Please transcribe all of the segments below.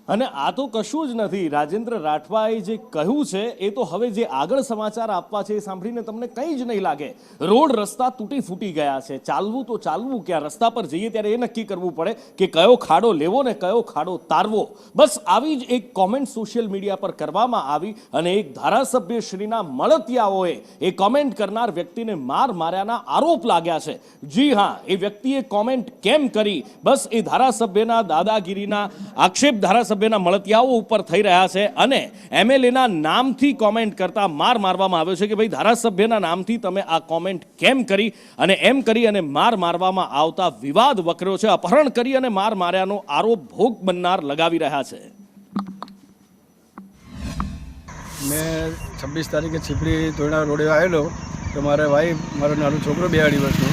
અને આ તો કશું જ નથી. રાજેન્દ્ર રાઠવાએ જે કહ્યું છે એ તો હવે જે આગળ સમાચાર આપવા છે એ સાંભળીને તમને કંઈ જ નહીં લાગે. રોડ રસ્તા તૂટી ફૂટી ગયા છે, ચાલવું તો ચાલવું ક્યાં? રસ્તા પર જઈએ ત્યારે એ નક્કી કરવું પડે કે કયો ખાડો લેવો ને કયો ખાડો તારવો. બસ આવી જ એક કોમેન્ટ સોશિયલ મીડિયા પર કરવામાં આવી અને એક ધારાસભ્યશ્રીના મળતિયાઓએ એ કોમેન્ટ કરનાર વ્યક્તિને માર્યાના આરોપ લાગ્યા છે. જી હા, એ વ્યક્તિએ કોમેન્ટ કેમ કરી? બસ એ ધારાસભ્યના દાદાગીરીના આક્ષેપ ધારાસભ્યના મળતિયાઓ ઉપર થઈ રહ્યા છે અને એમએલએના નામથી કોમેન્ટ કરતા મારવામાં આવ્યો છે કે ભાઈ ધારાસભ્યના નામથી તમે આ કોમેન્ટ કેમ કરી, અને એમ કરી અને મારવામાં આવતા વિવાદ વકર્યો છે. અપહરણ કરી અને માર્યાનો આરોપ ભોગ બનનાર લગાવી રહ્યા છે. મેં 26 તારીખે છીપડી તોરણા રોડે આવેલો તો મારા વાઈફ, મારો નાનો છોકરો 2 દિવસનો,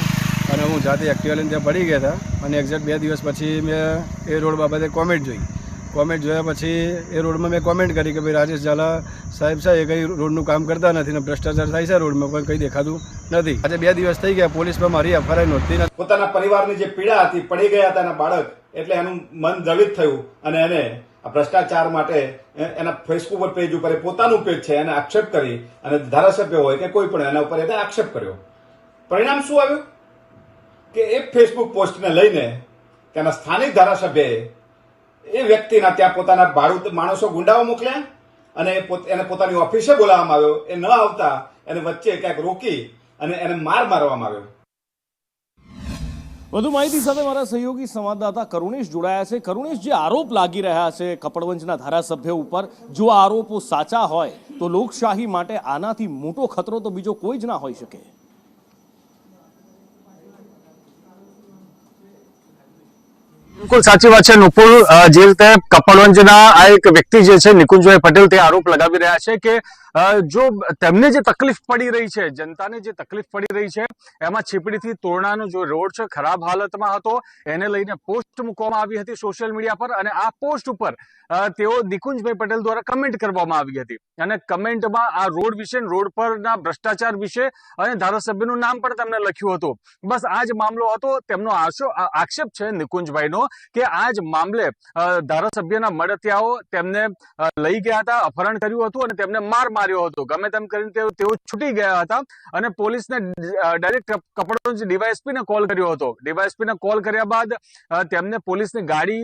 અને હું જાતે એક્ટિવા લઈને ત્યાં પડી ગયા હતા. અને એક્ઝેક્ટ 2 દિવસ પછી મેં એ રોડ બાબતે કોમેન્ટ જોઈ. કોમેન્ટ જોયા પછી એ રોડમાં મેં કોમેન્ટ કરી કે ભાઈ રાજેશ ઝાલા સાહેબ છે એ કંઈ રોડનું કામ કરતા નથી ને ભ્રષ્ટાચાર થાય છે રોડમાં, પણ કંઈ દેખાતું નથી. આજે 2 દિવસ થઈ ગયા, પોલીસમાં મારી એફઆઈઆર નોંધતી નથી. પોતાના પરિવારની જે પીડા હતી, પડી ગયા હતા એના બાળક, એટલે એનું મન દ્રવિત થયું અને એને આ ભ્રષ્ટાચાર માટે એના ફેસબુક પેજ ઉપર પોતાનું પેજ છે એને આક્ષેપ કરી અને ધારાસભ્ય હોય કે કોઈ પણ એના ઉપર એને આક્ષેપ કર્યો. પરિણામ શું આવ્યું કે એ ફેસબુક પોસ્ટને લઈને તેના સ્થાનિક ધારાસભ્યએ એ વ્યક્તિના ત્યાં પોતાના ભાડું માણસો ગુંડાઓ મોકલ્યા અને એને પોતાની ઓફિસે બોલાવવામાં આવ્યો. એ ન આવતા એને વચ્ચે ક્યાંક રોકી અને એને મારવામાં આવ્યો. વધુ માહિતી સાથે મારા સહયોગી સંવાદદાતા કરુણેશ જોડાયા છે. કરુણેશ, જે આરોપ લાગી રહ્યા છે કપડવંજના ધારાસભ્ય ઉપર, જો આ આરોપો સાચા હોય તો લોકશાહી માટે આનાથી મોટો ખતરો તો બીજો કોઈ જ ના હોઈ શકે. બિલકુલ સાચી વાત છે નુપુર. જે રીતે કપડવંજના આ એક વ્યક્તિ જે છે નિકુંજભાઈ પટેલ, તે આરોપ લગાવી રહ્યા છે કે જો તેમને જે તકલીફ પડી રહી છે, જનતાને જે તકલીફ પડી રહી છે, એમાં છીપડીથી તોરણાનો જો રોડ છે ખરાબ હાલતમાં હતો, એને લઈને પોસ્ટ મૂકવામાં આવી હતી સોશિયલ મીડિયા પર. અને આ પોસ્ટ ઉપર તેઓ નિકુંજભાઈ પટેલ દ્વારા કમેન્ટ કરવામાં આવી હતી અને કમેન્ટમાં આ રોડ વિશે, રોડ પરના ભ્રષ્ટાચાર વિશે અને ધારાસભ્યનું નામ પણ તેમને લખ્યું હતું. બસ આ જ મામલો હતો. તેમનો આક્ષેપ છે નિકુંજભાઈનો કે આ જ મામલે ધારાસભ્યના મળતિયાઓ તેમને લઈ ગયા હતા, અપહરણ કર્યું હતું અને તેમને માર્યો હતો. ગમે તેમ કરીને તેઓ છૂટી ગયા હતા અને પોલીસને ડાયરેક્ટ કપડવંજ ડીવાયએસપીને કોલ કર્યો હતો. ડીવાયએસપીને કોલ કર્યા બાદ તેમને પોલીસની ગાડી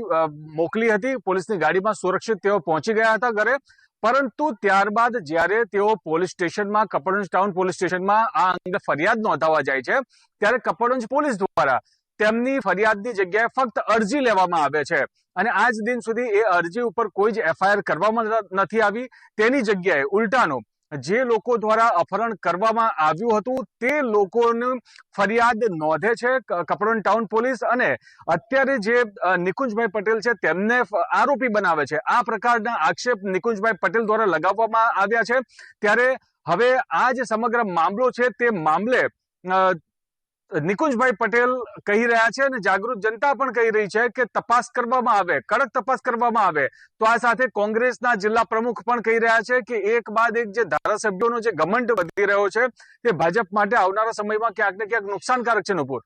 મોકલી હતી. પોલીસની ગાડીમાં સુરક્ષિત તેઓ પહોંચી ગયા હતા ઘરે. પરંતુ ત્યારબાદ જ્યારે તેઓ પોલીસ સ્ટેશનમાં, કપડવંજ ટાઉન પોલીસ સ્ટેશનમાં આ અંગે ફરિયાદ નોંધાવવા જાય છે, ત્યારે કપડવંજ પોલીસ દ્વારા તેમની ફરિયાદની જગ્યાએ ફક્ત અરજી લેવામાં આવે છે અને આજ દિન સુધી એ અરજી ઉપર કોઈ જ એફઆઈઆર કરવામાં નથી આવી. તેની જગ્યાએ ઉલટાનો જે લોકો દ્વારા અપહરણ કરવામાં આવ્યું હતું તે લોકોની ફરિયાદ નોંધે છે કપડવંજ ટાઉન પોલીસ અને અત્યારે જે નિકુંજભાઈ પટેલ છે તેમને આરોપી બનાવે છે. આ પ્રકારના આક્ષેપ નિકુંજભાઈ પટેલ દ્વારા લગાવવામાં આવ્યા છે. ત્યારે હવે આ જે સમગ્ર મામલો છે તે મામલે નિકુંજભાઈ પટેલ કહી રહ્યા છે અને જાગૃત જનતા પણ કહી રહી છે કે તપાસ કરવામાં આવે, કડક તપાસ કરવામાં આવે. તો આ સાથે કોંગ્રેસના જિલ્લા પ્રમુખ પણ કહી રહ્યા છે કે એક બાદ એક જે ધારાસભ્યોનો જે ઘમંડ વધી રહ્યો છે તે ભાજપ માટે આવનારા સમયમાં ક્યાંક ને ક્યાંક નુકસાનકારક છે. નુપુર.